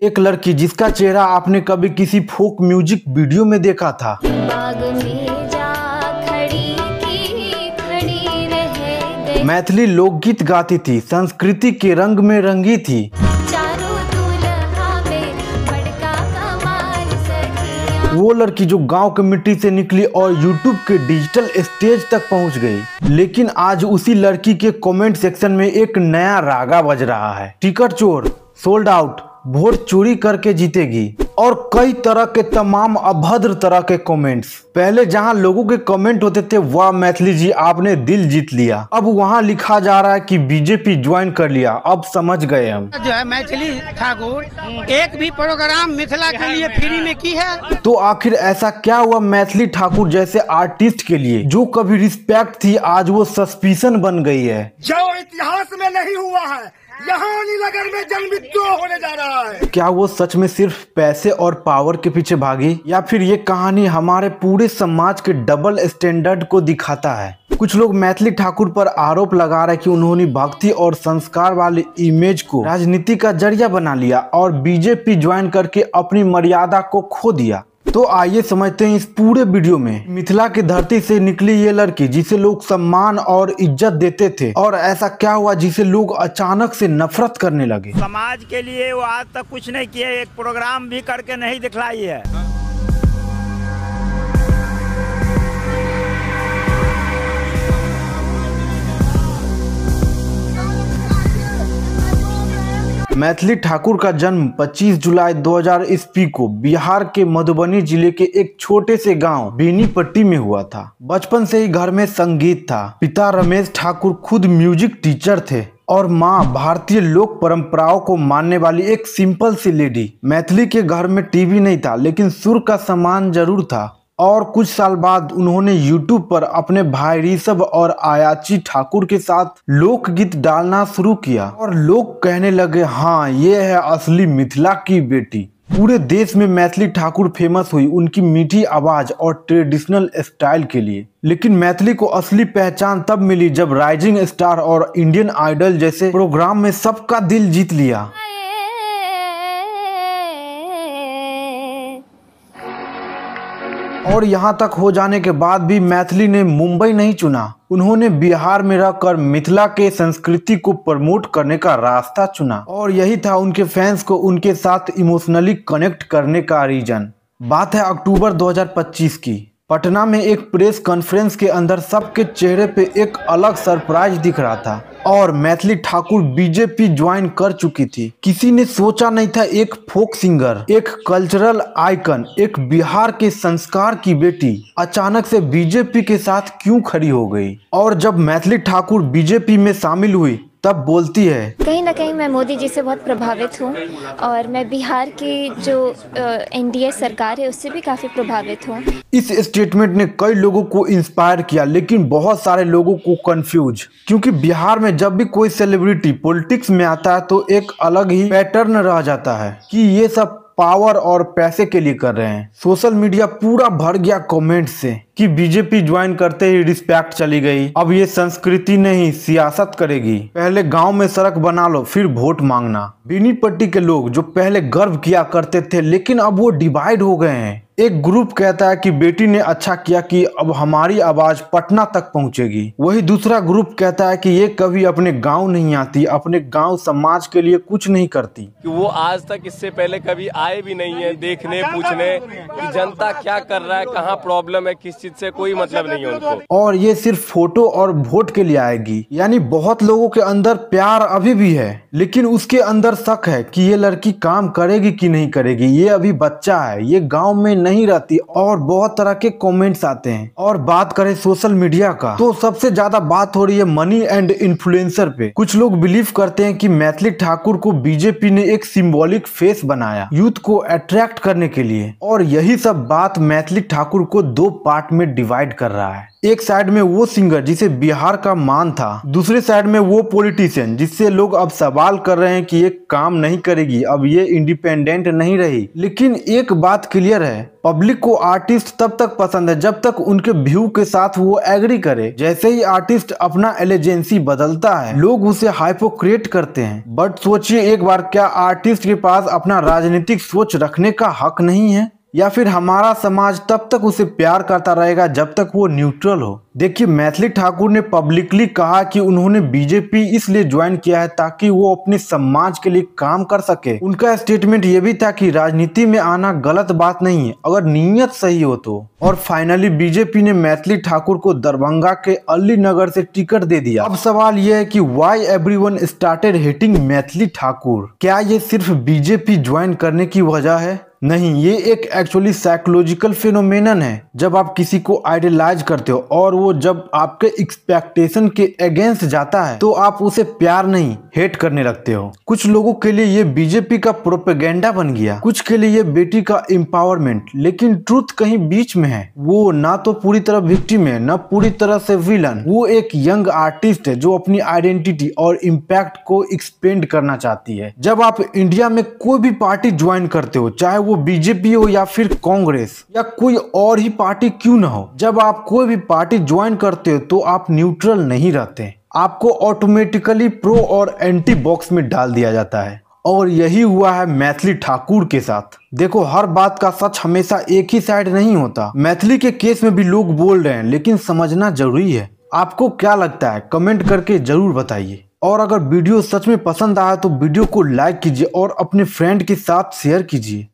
एक लड़की जिसका चेहरा आपने कभी किसी फोक म्यूजिक वीडियो में देखा था। बाग में जा खड़ी की खड़ी रह गई। मैथिली लोकगीत गाती थी, संस्कृति के रंग में रंगी थी। चारों दुल्हा में बड़का कमाल सखिया। वो लड़की जो गांव के मिट्टी से निकली और यूट्यूब के डिजिटल स्टेज तक पहुंच गई। लेकिन आज उसी लड़की के कमेंट सेक्शन में एक नया रागा बज रहा है। टिकट चोर, सोल्ड आउट, वोट चोरी करके जीतेगी और कई तरह के तमाम अभद्र तरह के कमेंट्स। पहले जहां लोगों के कमेंट होते थे वाह मैथिली जी आपने दिल जीत लिया, अब वहां लिखा जा रहा है कि बीजेपी ज्वाइन कर लिया। अब समझ गए हम। जो है मैथिली ठाकुर एक भी प्रोग्राम मिथिला के लिए फ्री में की है। तो आखिर ऐसा क्या हुआ मैथिली ठाकुर जैसे आर्टिस्ट के लिए जो कभी रिस्पेक्ट थी आज वो सस्पिशन बन गई है। जो इतिहास में नहीं हुआ है यहाँ अलीनगर में जन्म विद्रोह होने जा रहा है। क्या वो सच में सिर्फ पैसे और पावर के पीछे भागी या फिर ये कहानी हमारे पूरे समाज के डबल स्टैंडर्ड को दिखाता है। कुछ लोग मैथिली ठाकुर पर आरोप लगा रहे कि उन्होंने भक्ति और संस्कार वाली इमेज को राजनीति का जरिया बना लिया और बीजेपी ज्वाइन करके अपनी मर्यादा को खो दिया। तो आइए समझते हैं इस पूरे वीडियो में मिथिला की धरती से निकली ये लड़की जिसे लोग सम्मान और इज्जत देते थे और ऐसा क्या हुआ जिसे लोग अचानक से नफरत करने लगे। समाज के लिए वो आज तक कुछ नहीं किए, एक प्रोग्राम भी करके नहीं दिखलाई है। मैथिली ठाकुर का जन्म 25 जुलाई 2000 ईस्वी को बिहार के मधुबनी जिले के एक छोटे से गांव बेनीपट्टी में हुआ था। बचपन से ही घर में संगीत था। पिता रमेश ठाकुर खुद म्यूजिक टीचर थे और माँ भारतीय लोक परंपराओं को मानने वाली एक सिंपल सी लेडी। मैथिली के घर में टीवी नहीं था लेकिन सुर का सामान जरूर था और कुछ साल बाद उन्होंने YouTube पर अपने भाई ऋषभ और आयाची ठाकुर के साथ लोकगीत डालना शुरू किया और लोग कहने लगे हाँ ये है असली मिथिला की बेटी। पूरे देश में मैथिली ठाकुर फेमस हुई उनकी मीठी आवाज और ट्रेडिशनल स्टाइल के लिए। लेकिन मैथिली को असली पहचान तब मिली जब राइजिंग स्टार और इंडियन आइडल जैसे प्रोग्राम में सबका दिल जीत लिया। और यहाँ तक हो जाने के बाद भी मैथिली ने मुंबई नहीं चुना, उन्होंने बिहार में रहकर मिथिला के संस्कृति को प्रमोट करने का रास्ता चुना और यही था उनके फैंस को उनके साथ इमोशनली कनेक्ट करने का रीजन। बात है अक्टूबर 2025 की। पटना में एक प्रेस कॉन्फ्रेंस के अंदर सबके चेहरे पे एक अलग सरप्राइज दिख रहा था और मैथिली ठाकुर बीजेपी ज्वाइन कर चुकी थी। किसी ने सोचा नहीं था एक फोक सिंगर, एक कल्चरल आइकन, एक बिहार के संस्कार की बेटी अचानक से बीजेपी के साथ क्यों खड़ी हो गई। और जब मैथिली ठाकुर बीजेपी में शामिल हुई तब बोलती है कहीं ना कहीं मैं मोदी जी से बहुत प्रभावित हूँ और मैं बिहार की जो एनडीए सरकार है उससे भी काफ़ी प्रभावित हूँ। इस स्टेटमेंट ने कई लोगों को इंस्पायर किया लेकिन बहुत सारे लोगों को कंफ्यूज, क्योंकि बिहार में जब भी कोई सेलिब्रिटी पॉलिटिक्स में आता है तो एक अलग ही पैटर्न रह जाता है कि ये सब पावर और पैसे के लिए कर रहे हैं। सोशल मीडिया पूरा भर गया कमेंट से कि बीजेपी ज्वाइन करते ही रिस्पेक्ट चली गई, अब ये संस्कृति नहीं सियासत करेगी, पहले गांव में सड़क बना लो फिर वोट मांगना। बेनीपट्टी के लोग जो पहले गर्व किया करते थे लेकिन अब वो डिवाइड हो गए हैं। एक ग्रुप कहता है कि बेटी ने अच्छा किया कि अब हमारी आवाज पटना तक पहुंचेगी, वही दूसरा ग्रुप कहता है कि ये कभी अपने गांव नहीं आती, अपने गांव समाज के लिए कुछ नहीं करती, कि वो आज तक इससे पहले कभी आए भी नहीं है देखने पूछने कि जनता क्या कर रहा है, कहाँ प्रॉब्लम है, किस चीज से कोई मतलब नहीं है उनको, और ये सिर्फ फोटो और वोट के लिए आएगी। यानी बहुत लोगों के अंदर प्यार अभी भी है लेकिन उसके अंदर शक है कि ये लड़की काम करेगी कि नहीं करेगी, ये अभी बच्चा है, ये गाँव में नहीं रहती और बहुत तरह के कमेंट्स आते हैं। और बात करें सोशल मीडिया का तो सबसे ज्यादा बात हो रही है मनी एंड इन्फ्लुएंसर पे। कुछ लोग बिलीव करते हैं कि मैथिली ठाकुर को बीजेपी ने एक सिंबॉलिक फेस बनाया यूथ को अट्रैक्ट करने के लिए और यही सब बात मैथिली ठाकुर को दो पार्ट में डिवाइड कर रहा है। एक साइड में वो सिंगर जिसे बिहार का मान था, दूसरे साइड में वो पॉलिटिशियन जिससे लोग अब सवाल कर रहे हैं कि ये काम नहीं करेगी, अब ये इंडिपेंडेंट नहीं रही। लेकिन एक बात क्लियर है, पब्लिक को आर्टिस्ट तब तक पसंद है जब तक उनके व्यू के साथ वो एग्री करे। जैसे ही आर्टिस्ट अपना एलिजेंसी बदलता है, लोग उसे हाइपोक्रेट करते हैं। बट सोचिए एक बार, क्या आर्टिस्ट के पास अपना राजनीतिक सोच रखने का हक नहीं है? या फिर हमारा समाज तब तक उसे प्यार करता रहेगा जब तक वो न्यूट्रल हो? देखिए, मैथिली ठाकुर ने पब्लिकली कहा कि उन्होंने बीजेपी इसलिए ज्वाइन किया है ताकि वो अपने समाज के लिए काम कर सके। उनका स्टेटमेंट ये भी था कि राजनीति में आना गलत बात नहीं है अगर नीयत सही हो तो। और फाइनली बीजेपी ने मैथिली ठाकुर को दरभंगा के अली नगर से टिकट दे दिया। अब सवाल यह है कि why everyone started hating Maithili Thakur? क्या ये सिर्फ बीजेपी ज्वाइन करने की वजह है? नहीं, ये एक एक्चुअली साइकोलॉजिकल फिनोमेनन है। जब आप किसी को आइडियलाइज करते हो और वो जब आपके एक्सपेक्टेशन के अगेंस्ट जाता है तो आप उसे प्यार नहीं हेट करने लगते हो। कुछ लोगों के लिए ये बीजेपी का प्रोपेगेंडा बन गया, कुछ के लिए ये बेटी का एम्पावरमेंट। लेकिन ट्रूथ कहीं बीच में है। वो ना तो पूरी तरह विक्टिम है, ना पूरी तरह से विलन। वो एक यंग आर्टिस्ट है जो अपनी आइडेंटिटी और इम्पैक्ट को एक्सपेंड करना चाहती है। जब आप इंडिया में कोई भी पार्टी ज्वाइन करते हो, चाहे वो बीजेपी हो या फिर कांग्रेस या कोई और ही पार्टी क्यों ना हो, जब आप कोई भी पार्टी ज्वाइन करते हो तो आप न्यूट्रल नहीं रहते। आपको ऑटोमेटिकली प्रो और एंटी बॉक्स में डाल दिया जाता है। और यही हुआ है मैथिली ठाकुर के साथ। देखो, हर बात का सच हमेशा एक ही साइड नहीं होता। मैथिली के केस में भी लोग बोल रहे हैं, लेकिन समझना जरूरी है। आपको क्या लगता है कमेंट करके जरूर बताइए। और अगर वीडियो सच में पसंद आया तो वीडियो को लाइक कीजिए और अपने फ्रेंड के साथ शेयर कीजिए।